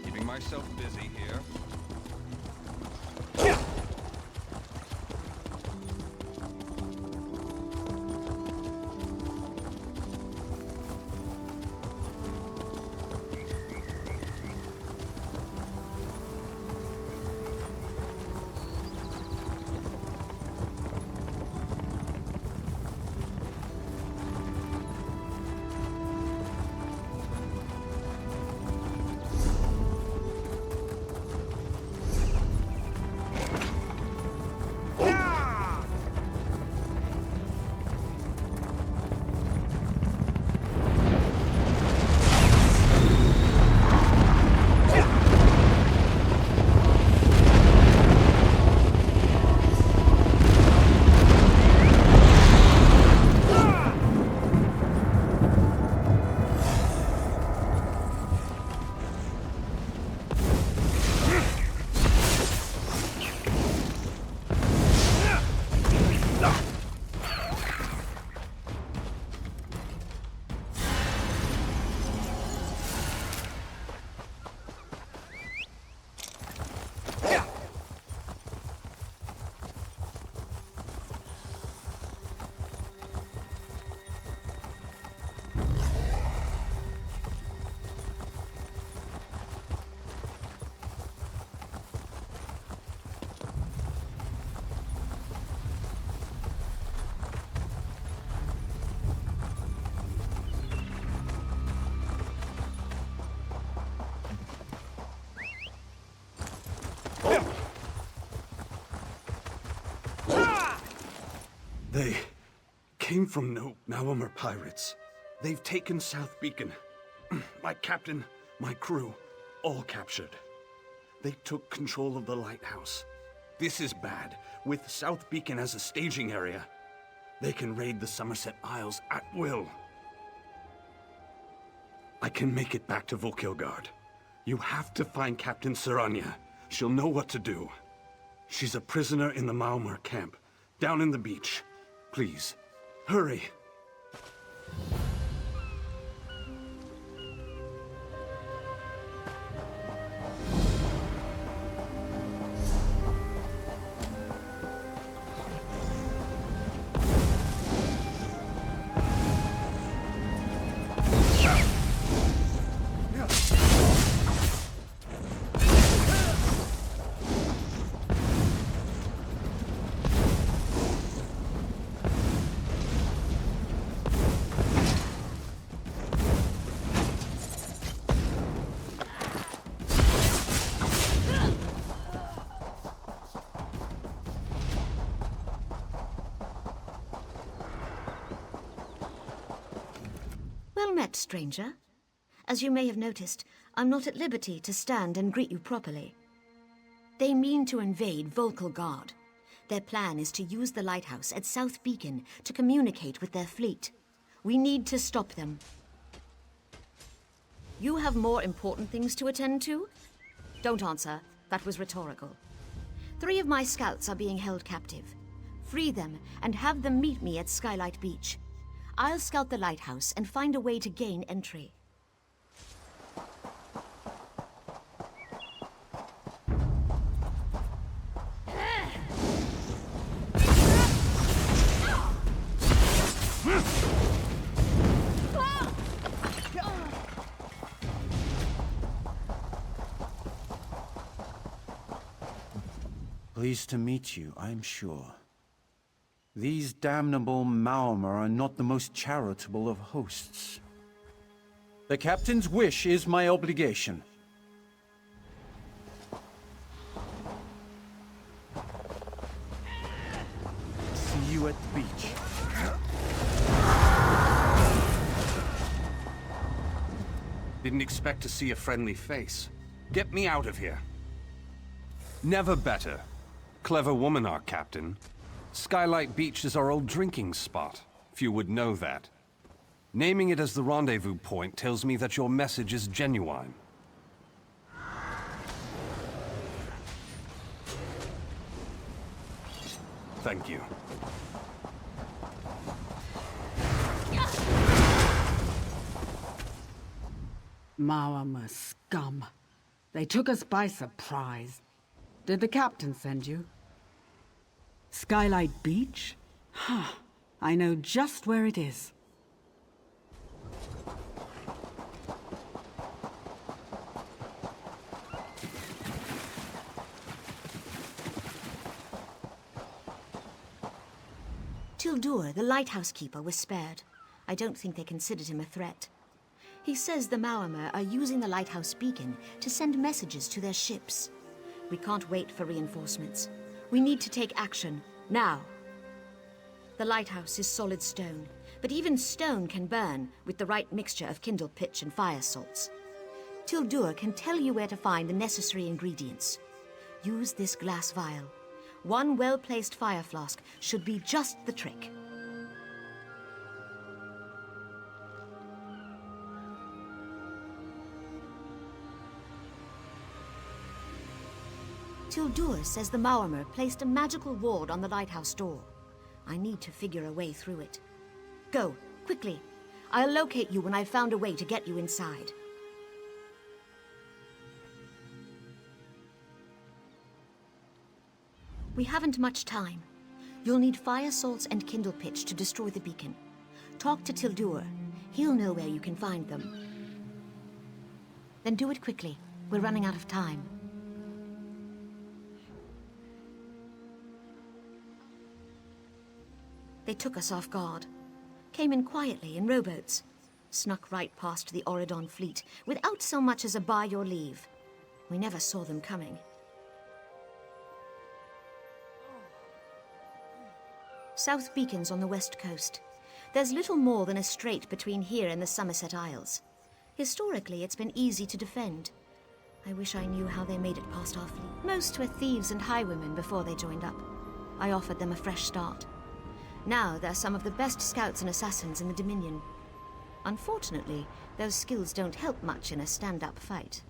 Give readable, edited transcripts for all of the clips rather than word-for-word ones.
Keeping myself busy here. They came from no Malomar pirates. They've taken South Beacon. My captain, my crew, all captured. They took control of the lighthouse. This is bad. With South Beacon as a staging area, they can raid the Somerset Isles at will. I can make it back to Volkilgard. You have to find Captain Saranya. She'll know what to do. She's a prisoner in the Malomar camp, down in the beach. Please, hurry. Well met, stranger. As you may have noticed, I'm not at liberty to stand and greet you properly. They mean to invade Volkilgard. Their plan is to use the lighthouse at South Beacon to communicate with their fleet. We need to stop them. You have more important things to attend to? Don't answer. That was rhetorical. 3 of my scouts are being held captive. Free them and have them meet me at Skylight Beach. I'll scout the lighthouse and find a way to gain entry. Pleased to meet you, I'm sure. These damnable Malomar are not the most charitable of hosts. The captain's wish is my obligation. See you at the beach. Didn't expect to see a friendly face. Get me out of here. Never better. Clever woman, our captain. Skylight Beach is our old drinking spot. Few would know that. Naming it as the rendezvous point tells me that your message is genuine. Thank you. Maormer scum. They took us by surprise. Did the captain send you? Skylight Beach? I know just where it is. Tildur, the lighthouse keeper, was spared. I don't think they considered him a threat. He says the Maormer are using the lighthouse beacon to send messages to their ships. We can't wait for reinforcements. We need to take action, now. The lighthouse is solid stone, but even stone can burn with the right mixture of kindle pitch and fire salts. Tildur can tell you where to find the necessary ingredients. Use this glass vial. One well-placed fire flask should be just the trick. Tildur says the Maormer placed a magical ward on the lighthouse door. I need to figure a way through it. Go, quickly. I'll locate you when I've found a way to get you inside. We haven't much time. You'll need fire salts and kindle pitch to destroy the beacon. Talk to Tildur. He'll know where you can find them. Then do it quickly. We're running out of time. They took us off guard. Came in quietly in rowboats. Snuck right past the Auridon fleet without so much as a by your leave. We never saw them coming. South Beacon's on the west coast. There's little more than a strait between here and the Somerset Isles. Historically, it's been easy to defend. I wish I knew how they made it past our fleet. Most were thieves and highwaymen before they joined up. I offered them a fresh start. Now they're some of the best scouts and assassins in the Dominion. Unfortunately, those skills don't help much in a stand-up fight.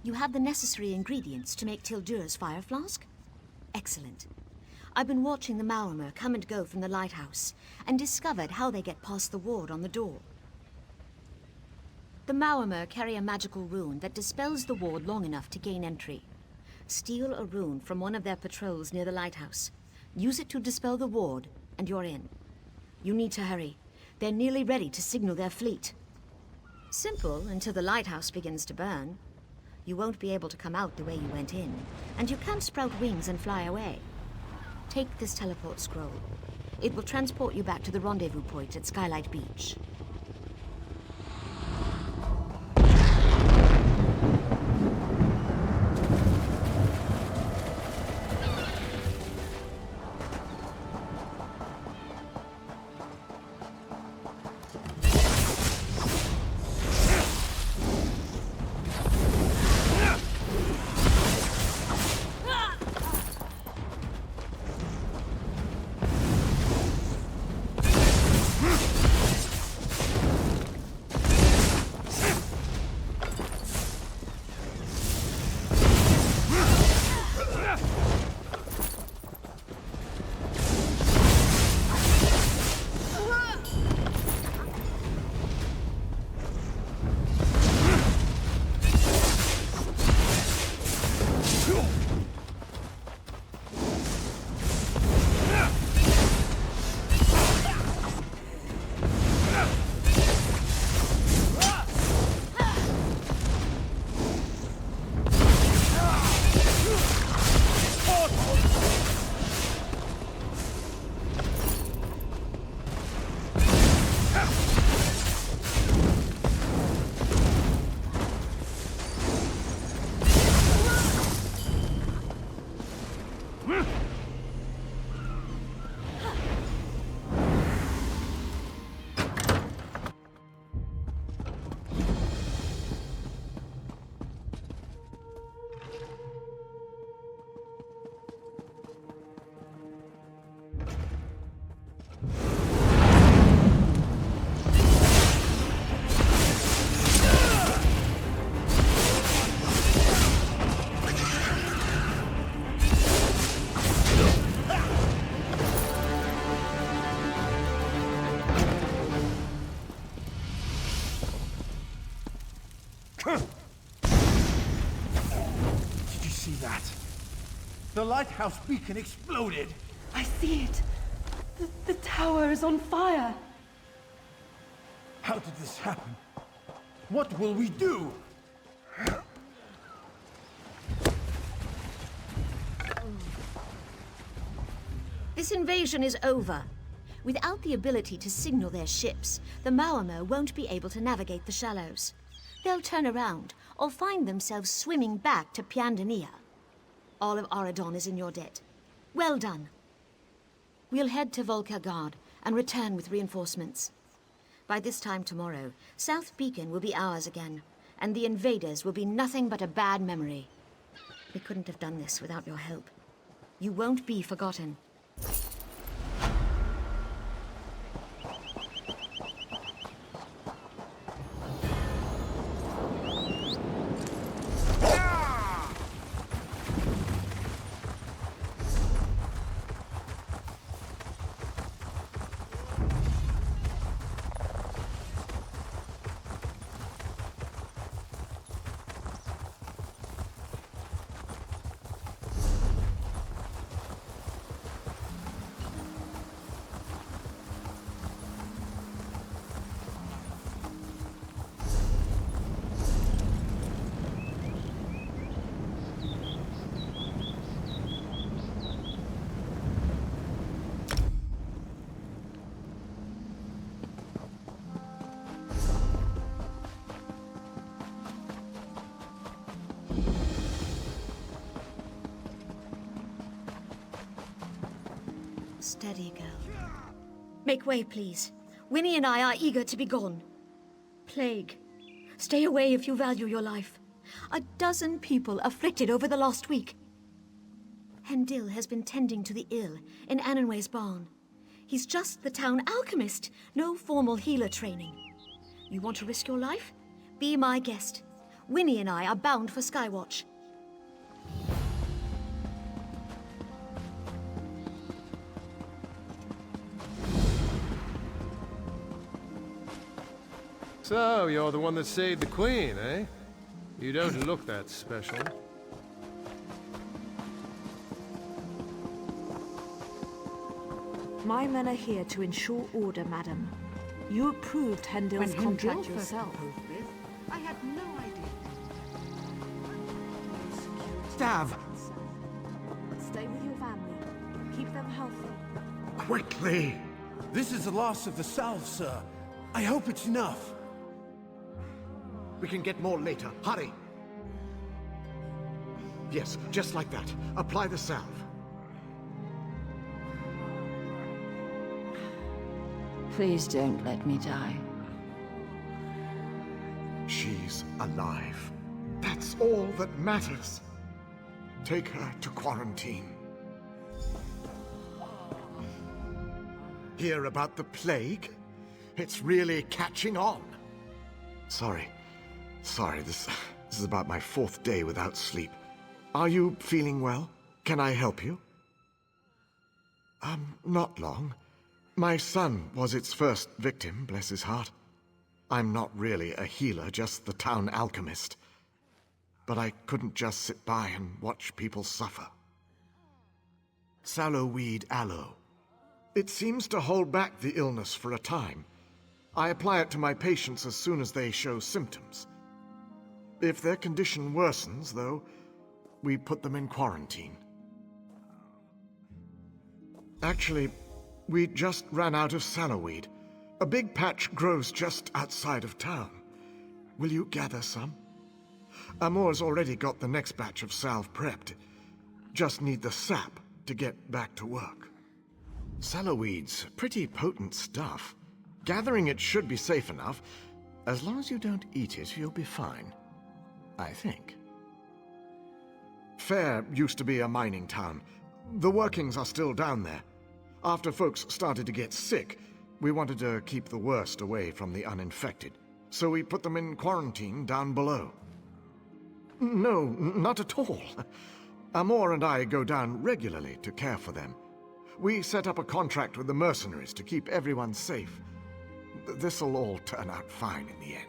You have the necessary ingredients to make Tildur's fire flask? Excellent. I've been watching the Maormer come and go from the lighthouse and discovered how they get past the ward on the door. The Maormer carry a magical rune that dispels the ward long enough to gain entry. Steal a rune from one of their patrols near the lighthouse. Use it to dispel the ward, and you're in. You need to hurry. They're nearly ready to signal their fleet. Simple until the lighthouse begins to burn. You won't be able to come out the way you went in, and you can't sprout wings and fly away. Take this teleport scroll. It will transport you back to the rendezvous point at Skylight Beach. lighthouse beacon exploded. I see it. The tower is on fire. How did this happen? What will we do? This invasion is over. Without the ability to signal their ships, the Maormer won't be able to navigate the shallows. They'll turn around or find themselves swimming back to Piandania. All of Auridon is in your debt. Well done. We'll head to Volkagard and return with reinforcements. By this time tomorrow, South Beacon will be ours again, and the invaders will be nothing but a bad memory. We couldn't have done this without your help. You won't be forgotten. Steady, girl. Make way, please. Winnie and I are eager to be gone. Plague. Stay away if you value your life. A dozen people afflicted over the last week. Hendil has been tending to the ill in Annenway's barn. He's just the town alchemist, no formal healer training. You want to risk your life? Be my guest. Winnie and I are bound for Skywatch. So, you're the one that saved the Queen, eh? You don't look that special. My men are here to ensure order, madam. You approved Hendil's contract yourself. I had no idea. Stav! Stay with your family. Keep them healthy. Quickly! This is the last of the salve, sir. I hope it's enough. We can get more later. Hurry! Yes, just like that. Apply the salve. Please don't let me die. She's alive. That's all that matters. Take her to quarantine. Hear about the plague? It's really catching on. Sorry, this is about my 4th day without sleep. Are you feeling well? Can I help you? Not long. My son was its first victim, bless his heart. I'm not really a healer, just the town alchemist. But I couldn't just sit by and watch people suffer. Sallowweed aloe. It seems to hold back the illness for a time. I apply it to my patients as soon as they show symptoms. If their condition worsens, though, we put them in quarantine. Actually, we just ran out of sallowweed. A big patch grows just outside of town. Will you gather some? Amor's already got the next batch of salve prepped. Just need the sap to get back to work. Sallowweed's pretty potent stuff. Gathering it should be safe enough. As long as you don't eat it, you'll be fine. I think. Fair used to be a mining town. The workings are still down there. After folks started to get sick, we wanted to keep the worst away from the uninfected. So we put them in quarantine down below. No, not at all. Amor and I go down regularly to care for them. We set up a contract with the mercenaries to keep everyone safe. This'll all turn out fine in the end.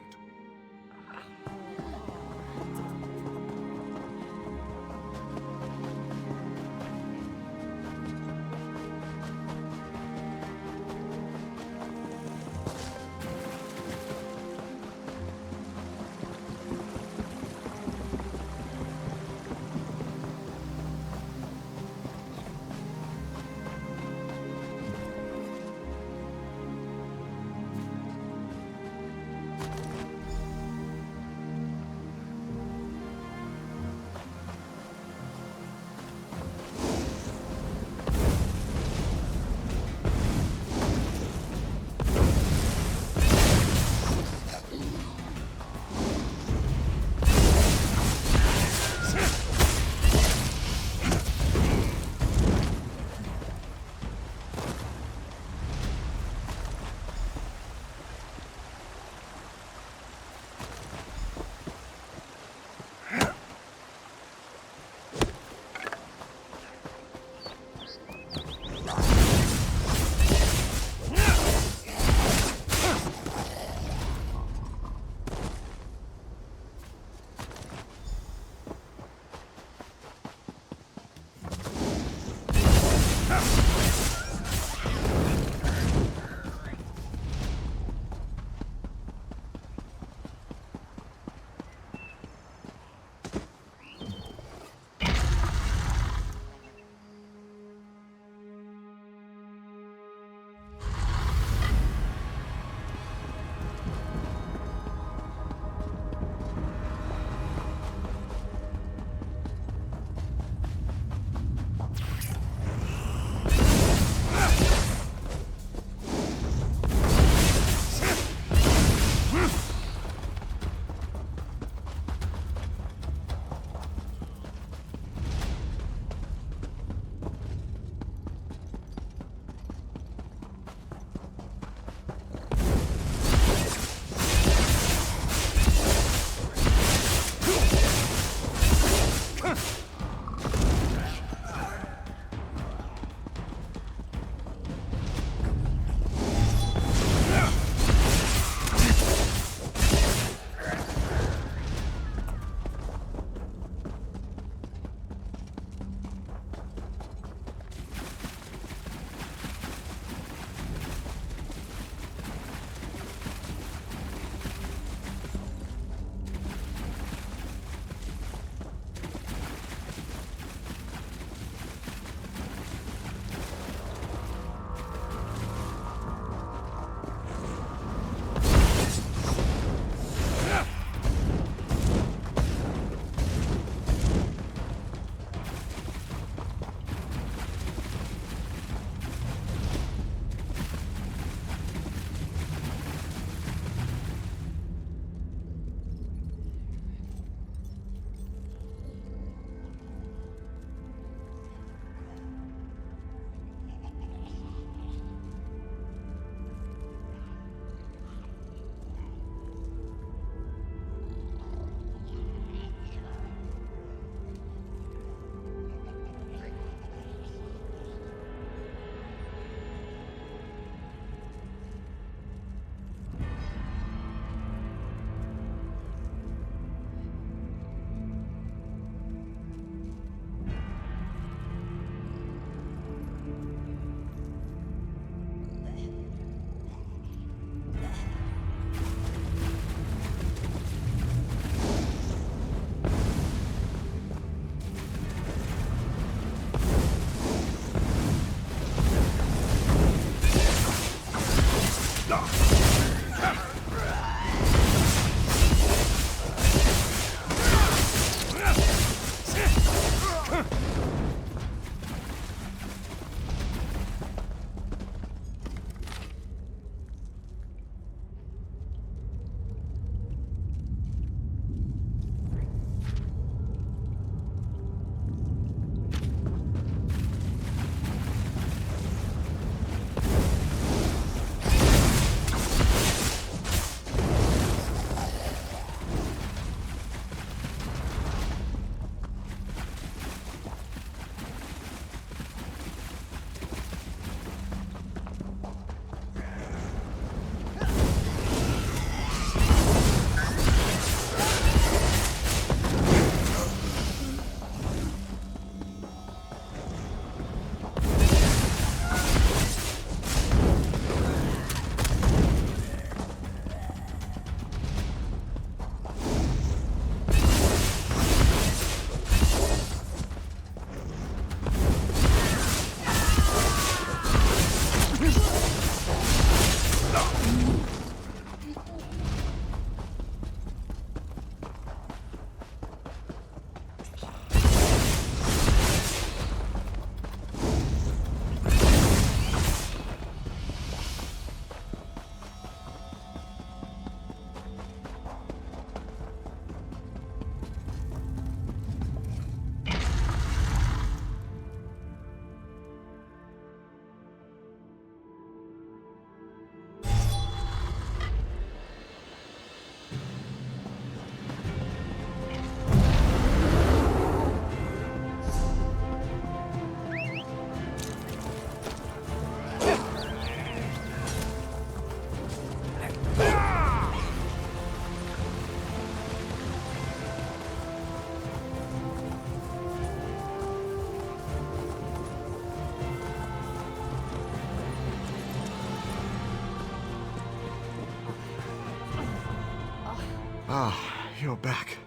Ah, you're back.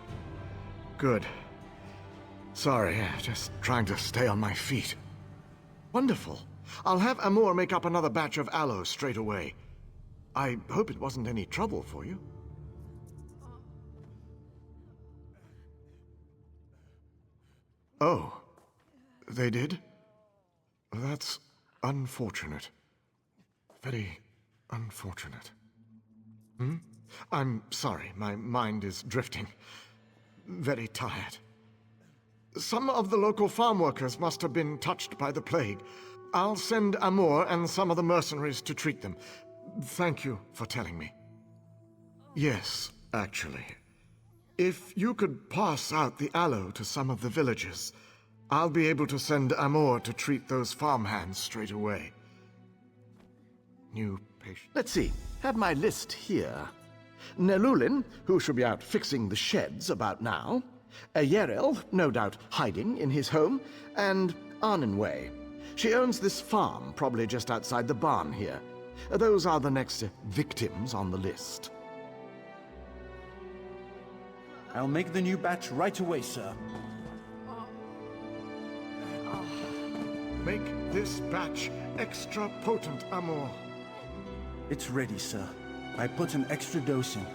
Good. Sorry, just trying to stay on my feet. Wonderful. I'll have Amor make up another batch of aloe straight away. I hope it wasn't any trouble for you. Oh, they did? That's unfortunate. Very unfortunate. I'm sorry, my mind is drifting. Very tired. Some of the local farm workers must have been touched by the plague. I'll send Amor and some of the mercenaries to treat them. Thank you for telling me. Yes, actually. If you could pass out the aloe to some of the villagers, I'll be able to send Amor to treat those farmhands straight away. New patient. Let's see. Have my list here. Nelulin, who should be out fixing the sheds about now. Yerel, no doubt hiding in his home. And Arnenway. She owns this farm, probably just outside the barn here. Those are the next victims on the list. I'll make the new batch right away, sir. Make this batch extra potent, Amor. It's ready, sir. I put an extra dose in.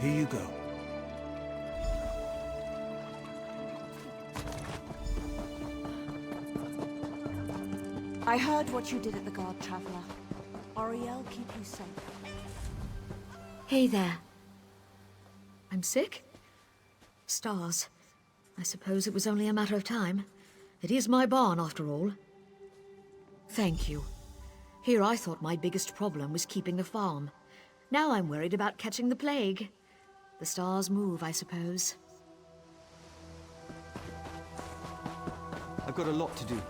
Here you go. I heard what you did at the Guard, Traveler. Auriel, keep you safe. Hey there. I'm sick? Stars. I suppose it was only a matter of time. It is my barn, after all. Thank you. Here I thought my biggest problem was keeping the farm. Now I'm worried about catching the plague. The stars move, I suppose. I've got a lot to do here.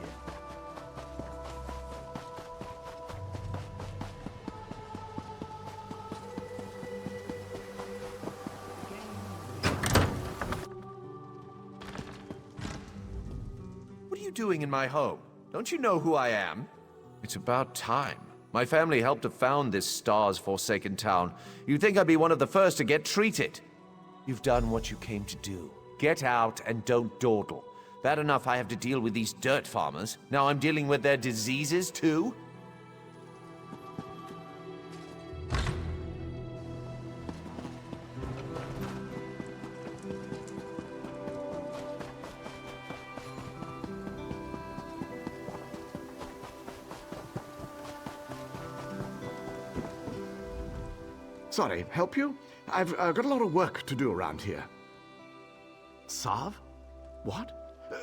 What are you doing in my home? Don't you know who I am? It's about time. My family helped to found this stars-forsaken town. You'd think I'd be one of the first to get treated. You've done what you came to do. Get out and don't dawdle. Bad enough I have to deal with these dirt farmers. Now I'm dealing with their diseases, too? Sorry, help you? I've got a lot of work to do around here. Salve? What?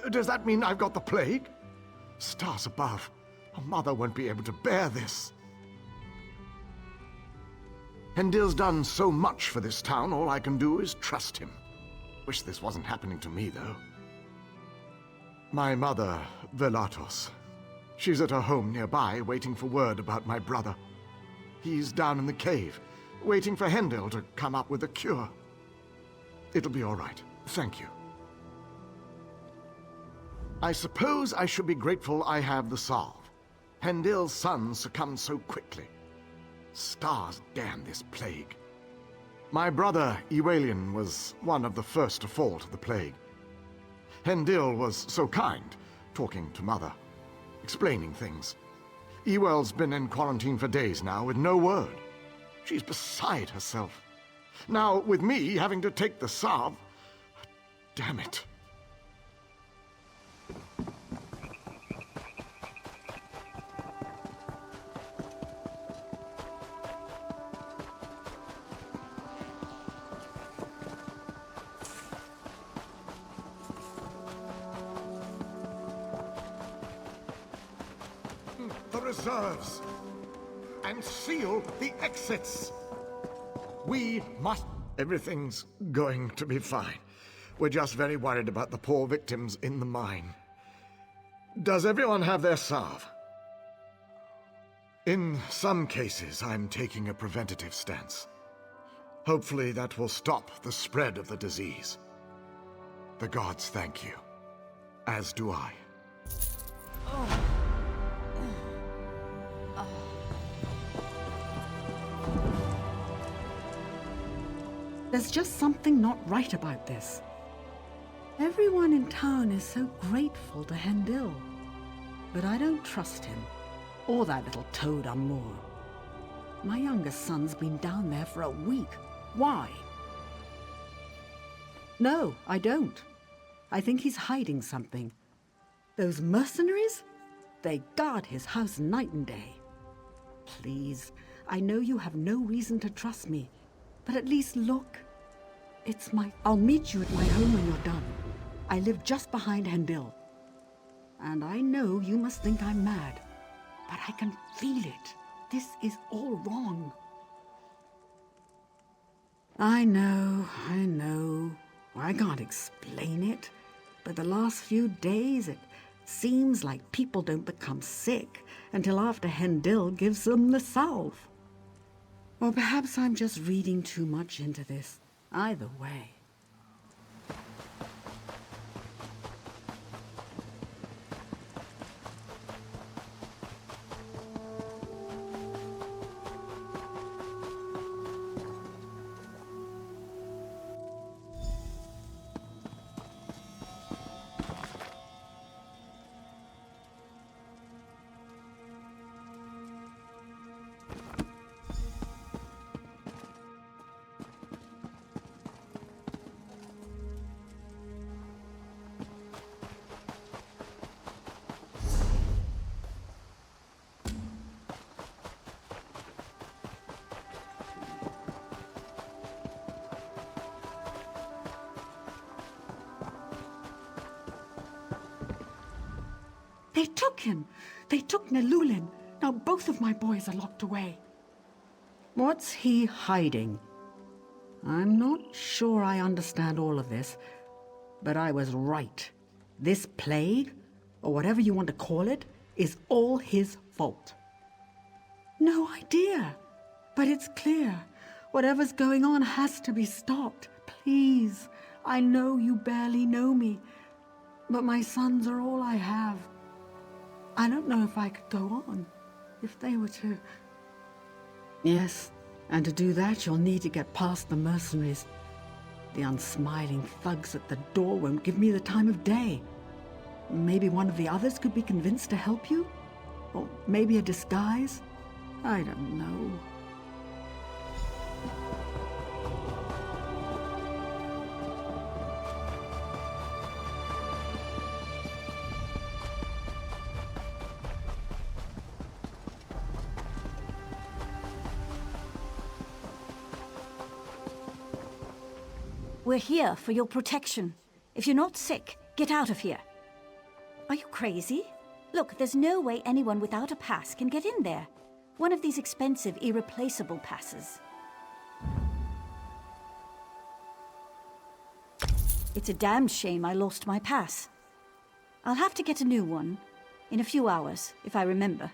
Does that mean I've got the plague? Stars above. A mother won't be able to bear this. Hendil's done so much for this town, all I can do is trust him. Wish this wasn't happening to me, though. My mother, Velatos. She's at her home nearby, waiting for word about my brother. He's down in the cave, waiting for Hendil to come up with a cure. It'll be all right. Thank you. I suppose I should be grateful I have the salve. Hendil's son succumbed so quickly. Stars damn this plague. My brother, Ewalian, was one of the first to fall to the plague. Hendil was so kind, talking to Mother, explaining things. Ewell's been in quarantine for days now with no word. She's beside herself. Now, with me having to take the salve... Damn it. The reserves. And seal the exits. We must... Everything's going to be fine. We're just very worried about the poor victims in the mine. Does everyone have their salve? In some cases, I'm taking a preventative stance. Hopefully that will stop the spread of the disease. The gods thank you. As do I. There's just something not right about this. Everyone in town is so grateful to Hendil. But I don't trust him, or that little toad Amur. My youngest son's been down there for a week. Why? No, I don't. I think he's hiding something. Those mercenaries? They guard his house night and day. Please, I know you have no reason to trust me, but at least look. I'll meet you at my home when you're done. I live just behind Hendil. And I know you must think I'm mad, but I can feel it. This is all wrong. I know. I can't explain it, but the last few days it seems like people don't become sick until after Hendil gives them the salve. Or perhaps I'm just reading too much into this. Either way. They took him. They took Nelulin. Now both of my boys are locked away. What's he hiding? I'm not sure I understand all of this, but I was right. This plague, or whatever you want to call it, is all his fault. No idea. But it's clear. Whatever's going on has to be stopped. Please. I know you barely know me, but my sons are all I have. I don't know if I could go on, if they were to... Yes, and to do that you'll need to get past the mercenaries. The unsmiling thugs at the door won't give me the time of day. Maybe one of the others could be convinced to help you? Or maybe a disguise? I don't know. We're here for your protection. If you're not sick, get out of here. Are you crazy? Look, there's no way anyone without a pass can get in there. One of these expensive, irreplaceable passes. It's a damn shame I lost my pass. I'll have to get a new one in a few hours, if I remember.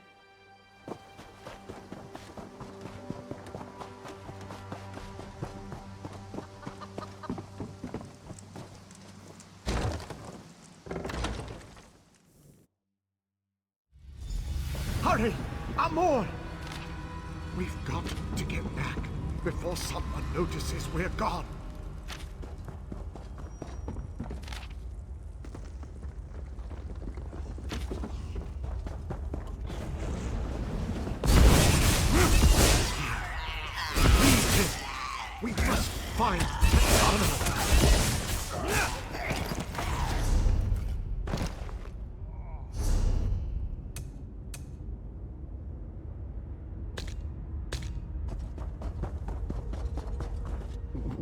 Hurry! Amor! We've got to get back before someone notices we're gone. We must find Auridon.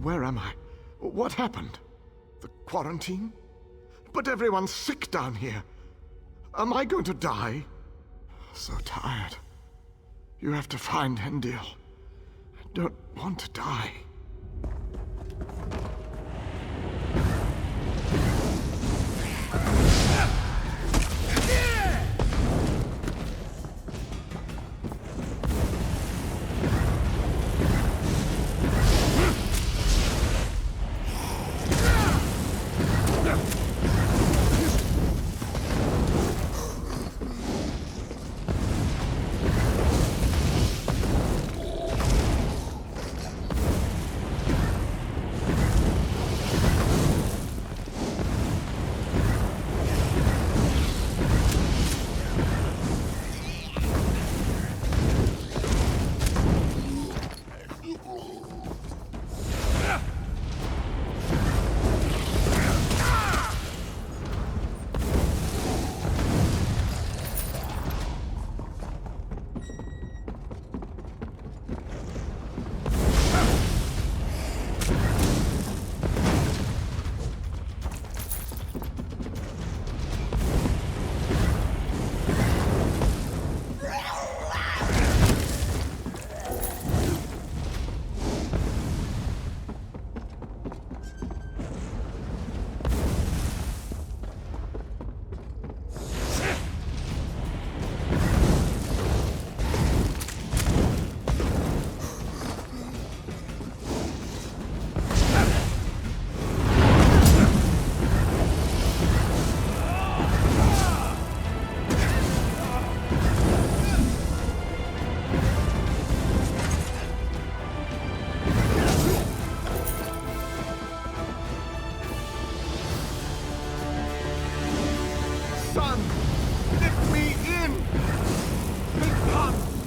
Where am I? What happened? The quarantine? But everyone's sick down here. Am I going to die? So tired. You have to find Hendil. I don't want to die.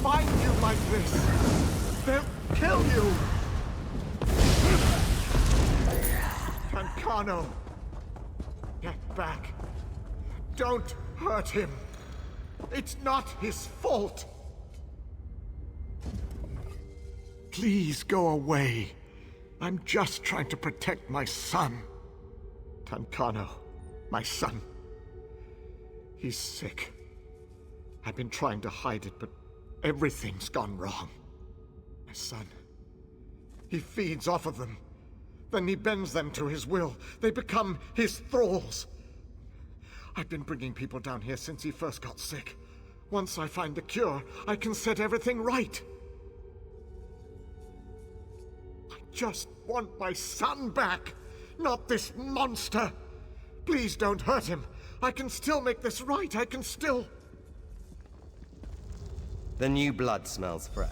find you like this. They'll kill you. Tancano, get back. Don't hurt him. It's not his fault. Please go away. I'm just trying to protect my son. Tancano, my son. He's sick. I've been trying to hide it, but everything's gone wrong. My son. He feeds off of them. Then he bends them to his will. They become his thralls. I've been bringing people down here since he first got sick. Once I find the cure, I can set everything right. I just want my son back, not this monster. Please don't hurt him. I can still make this right. I can still... The new blood smells fresh.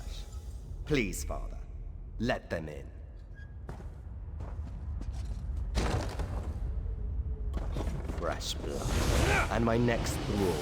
Please, Father, let them in. Fresh blood. And my next thrall.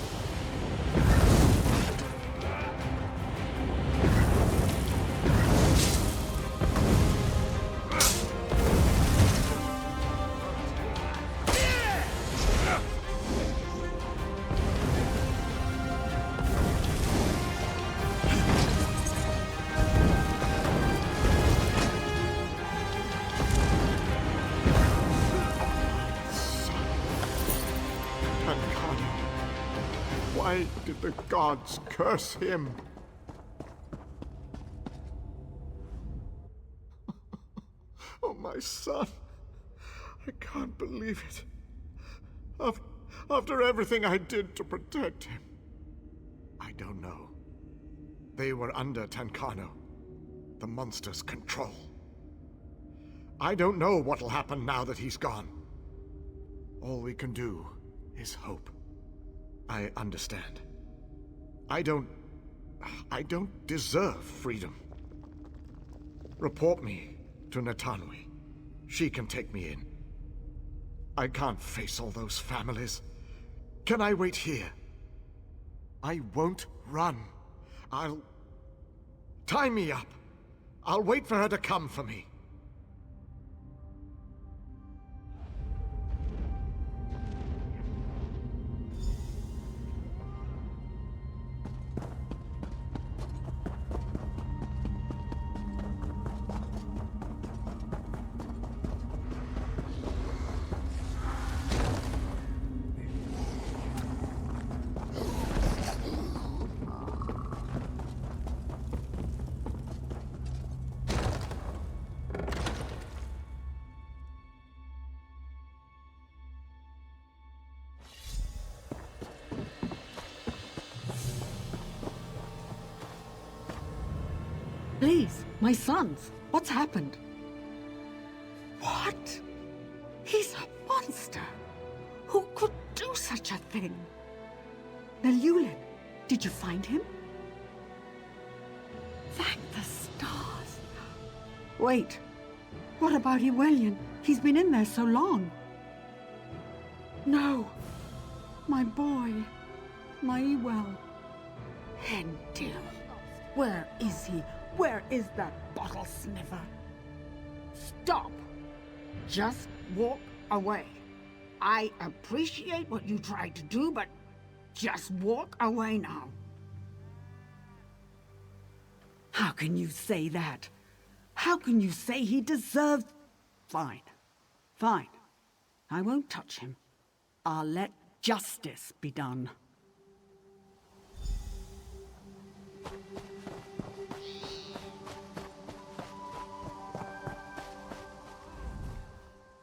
Why did the gods curse him? Oh, my son. I can't believe it. After everything I did to protect him. I don't know. They were under Tancano, the monster's control. I don't know what'll happen now that he's gone. All we can do is hope. I understand. I don't deserve freedom. Report me to Natanwi. She can take me in. I can't face all those families. Can I wait here? I won't run. I'll... Tie me up. I'll wait for her to come for me. Please, my sons, what's happened? What? He's a monster. Who could do such a thing? Nelyulin, did you find him? Thank the stars. Wait, what about Ewelian? He's been in there so long. No, my boy, my Ewell. Hendil, where is he? Where is that bottle sniffer? Stop! Just walk away. I appreciate what you tried to do, but just walk away now. How can you say that? How can you say he deserves... Fine. Fine. I won't touch him. I'll let justice be done.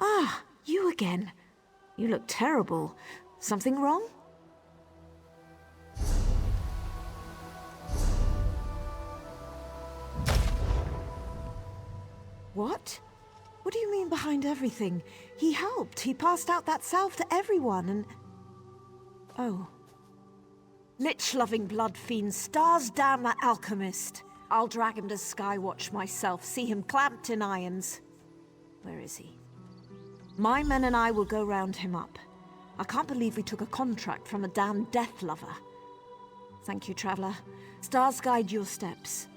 Ah, you again. You look terrible. Something wrong? What? What do you mean behind everything? He helped. He passed out that salve to everyone and... Oh. Lich-loving blood fiend, stars damn that alchemist. I'll drag him to Skywatch myself, see him clamped in irons. Where is he? My men and I will go round him up. I can't believe we took a contract from a damn death lover. Thank you, Traveler. Stars guide your steps.